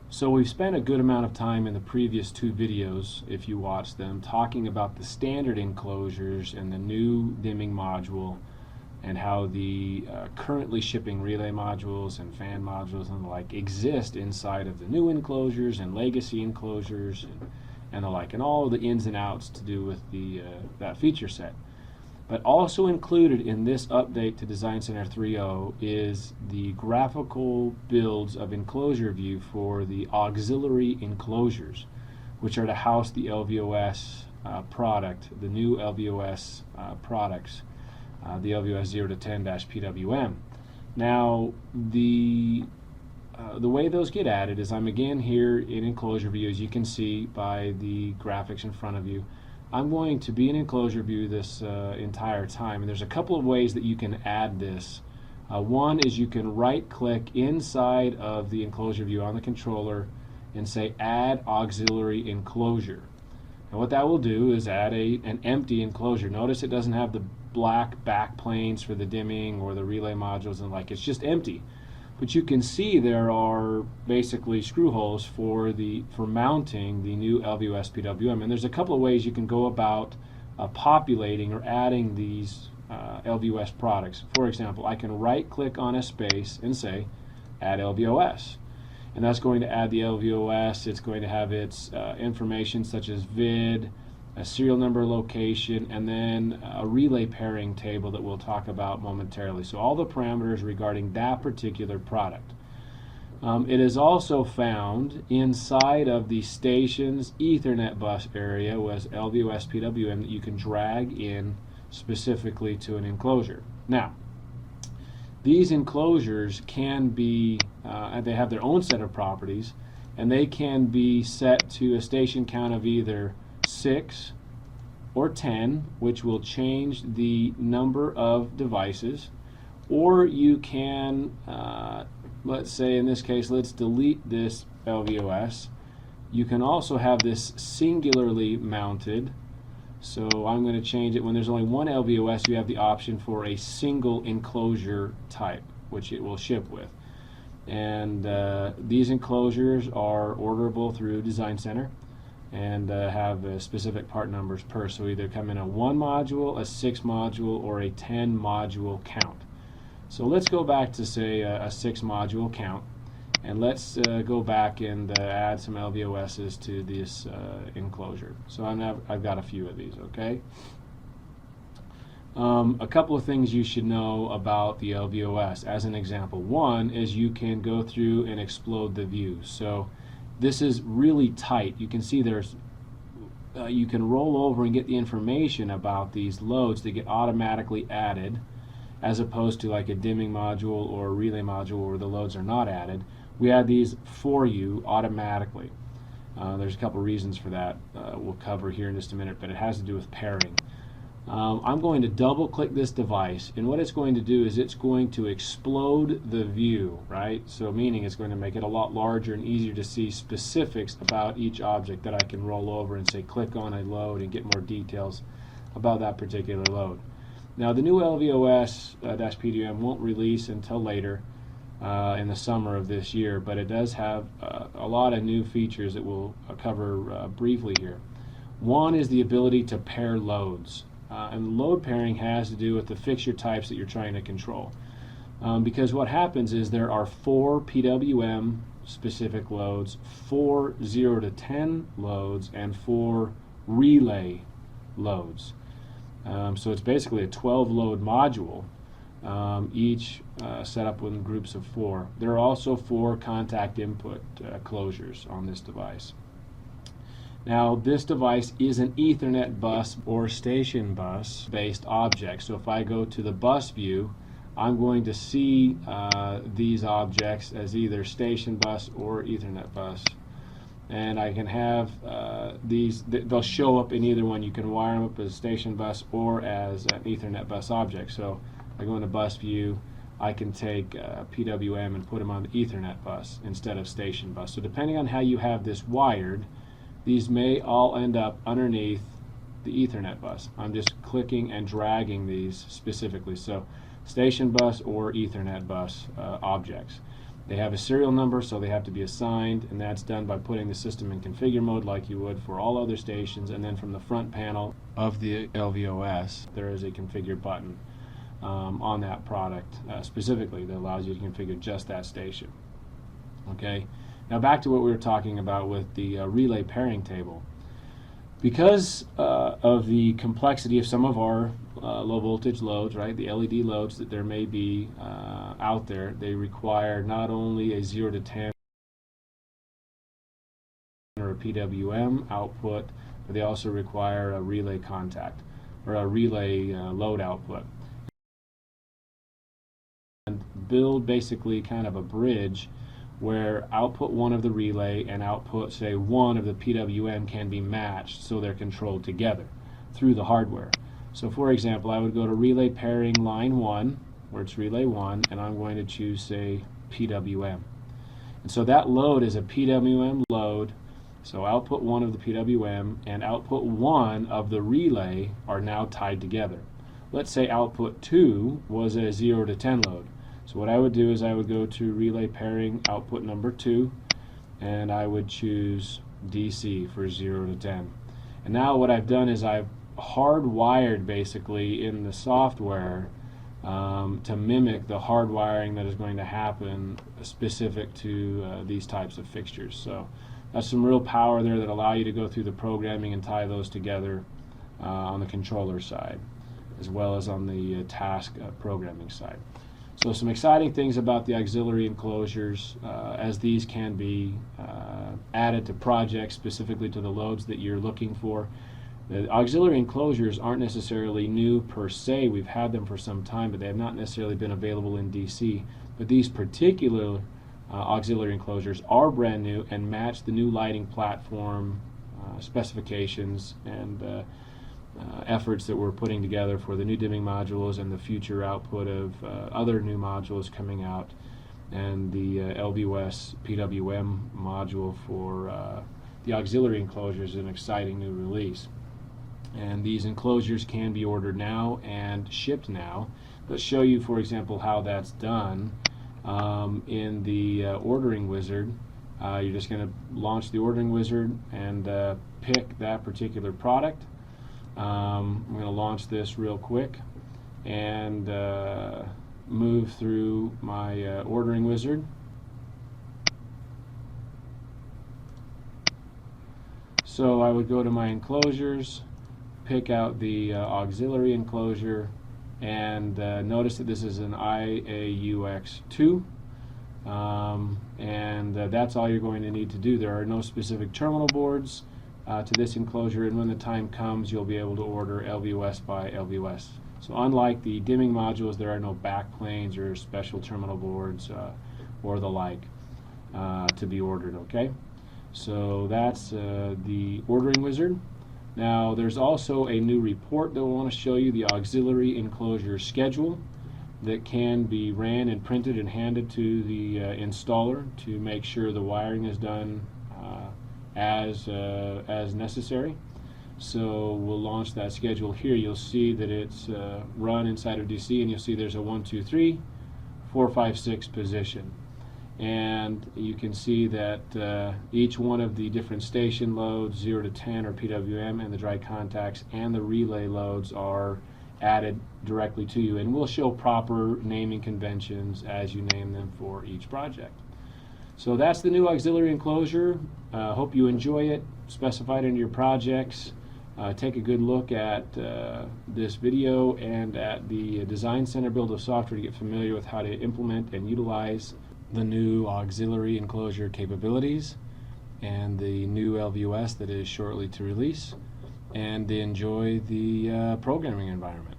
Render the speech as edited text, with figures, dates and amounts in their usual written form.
So we've spent a good amount of time in the previous two videos, if you watched them, talking about the standard enclosures and the new dimming module and how the currently shipping relay modules and fan modules and the like exist inside of the new enclosures and legacy enclosures and the like, and all of the ins and outs to do with the that feature set. But also included in this update to Design Center 3.0 is the graphical builds of enclosure view for the auxiliary enclosures, which are to house the LVOS product, the new LVOS products, the LVOS 0 to 10-PWM. Now, the way those get added is I'm again here in enclosure view, as you can see by the graphics in front of you. I'm going to be in enclosure view this entire time, and there's a couple of ways that you can add this. One is you can right click inside of the enclosure view on the controller and say add auxiliary enclosure. And what that will do is add an empty enclosure. Notice it doesn't have the black back planes for the dimming or the relay modules and like, it's just empty. But you can see there are basically screw holes for mounting the new LVOS PWM, and there's a couple of ways you can go about populating or adding these LVOS products. For example, I can right click on a space and say add LVOS, and that's going to add the LVOS. It's going to have its information such as VID, a serial number, location, and then a relay pairing table that we'll talk about momentarily. So all the parameters regarding that particular product. It is also found inside of the station's Ethernet bus area with LVOS PWM that you can drag in specifically to an enclosure. Now, these enclosures can be, they have their own set of properties, and they can be set to a station count of either 6 or 10, which will change the number of devices, or you can, let's say in this case, let's delete this LVOS. You can also have this singularly mounted, so I'm going to change it. When there's only one LVOS, you have the option for a single enclosure type, which it will ship with. And these enclosures are orderable through Design Center and have specific part numbers per, so either come in a 1 module, a 6 module, or a 10 module count. So let's go back to say a 6 module count, and let's go back and add some LVOSs to this enclosure. So I've got a few of these, okay? A couple of things you should know about the LVOS. As an example, one is you can go through and explode the view. So this is really tight. You can see there's you can roll over and get the information about these loads that get automatically added, as opposed to like a dimming module or a relay module where the loads are not added. We add these for you automatically. There's a couple reasons for that we'll cover here in just a minute, but it has to do with pairing. I'm going to double click this device, and what it's going to do is it's going to explode the view, right? So meaning it's going to make it a lot larger and easier to see specifics about each object that I can roll over and say click on a load and get more details about that particular load. Now the new LVOS-PWM won't release until later in the summer of this year, but it does have a lot of new features that we'll cover briefly here. One is the ability to pair loads. And load pairing has to do with the fixture types that you're trying to control. Because what happens is there are 4 PWM specific loads, 4 0 to 10 loads, and 4 relay loads. So it's basically a 12 load module, each set up in groups of 4. There are also 4 contact input closures on this device. Now this device is an Ethernet bus or station bus based object. So if I go to the bus view, I'm going to see these objects as either station bus or Ethernet bus. And I can have they'll show up in either one. You can wire them up as a station bus or as an Ethernet bus object. So I go into bus view, I can take PWM and put them on the Ethernet bus instead of station bus. So depending on how you have this wired, these may all end up underneath the Ethernet bus. I'm just clicking and dragging these specifically. So station bus or Ethernet bus objects. They have a serial number, so they have to be assigned, and that's done by putting the system in configure mode like you would for all other stations, and then from the front panel of the LVOS there is a configure button on that product specifically that allows you to configure just that station. Okay, now back to what we were talking about with the relay pairing table. Because of the complexity of some of our low voltage loads, right, the LED loads that there may be out there, they require not only a 0 to 10 or a PWM output, but they also require a relay contact or a relay load output. And build basically kind of a bridge where output 1 of the relay and output, say, 1 of the PWM can be matched so they're controlled together through the hardware. So for example, I would go to relay pairing line 1, where it's relay 1, and I'm going to choose, say, PWM. And so that load is a PWM load, so output 1 of the PWM and output 1 of the relay are now tied together. Let's say output 2 was a 0 to 10 load. So what I would do is I would go to relay pairing output number 2, and I would choose DC for 0 to 10. And now what I've done is I've hardwired basically in the software to mimic the hardwiring that is going to happen specific to these types of fixtures. So that's some real power there that allow you to go through the programming and tie those together on the controller side, as well as on the task programming side. So some exciting things about the auxiliary enclosures, as these can be added to projects specifically to the loads that you're looking for. The auxiliary enclosures aren't necessarily new per se. We've had them for some time, but they have not necessarily been available in DC. But these particular auxiliary enclosures are brand new and match the new lighting platform specifications and efforts that we're putting together for the new dimming modules and the future output of other new modules coming out, and the LVOS PWM module for the auxiliary enclosures is an exciting new release. And these enclosures can be ordered now and shipped now. Let's show you, for example, how that's done in the ordering wizard. You're just going to launch the ordering wizard and pick that particular product. I'm going to launch this real quick and move through my ordering wizard. So I would go to my enclosures, pick out the auxiliary enclosure, and notice that this is an IAUX2, and that's all you're going to need to do. There are no specific terminal boards to this enclosure, and when the time comes you'll be able to order LVOS by LVOS. So unlike the dimming modules, there are no backplanes or special terminal boards or the like to be ordered. Okay, so that's the ordering wizard. Now there's also a new report that we want to show you, the auxiliary enclosure schedule, that can be ran and printed and handed to the installer to make sure the wiring is done as necessary. So we'll launch that schedule here. You'll see that it's run inside of DC, and you'll see there's a 1, 2, 3, 4, 5, 6 position. And you can see that each one of the different station loads, 0 to 10 or PWM, and the dry contacts and the relay loads are added directly to you. And we'll show proper naming conventions as you name them for each project. So that's the new auxiliary enclosure. Hope you enjoy it. Specify it into your projects. Take a good look at this video and at the Design Center build of software to get familiar with how to implement and utilize the new auxiliary enclosure capabilities and the new LVOS that is shortly to release, and enjoy the programming environment.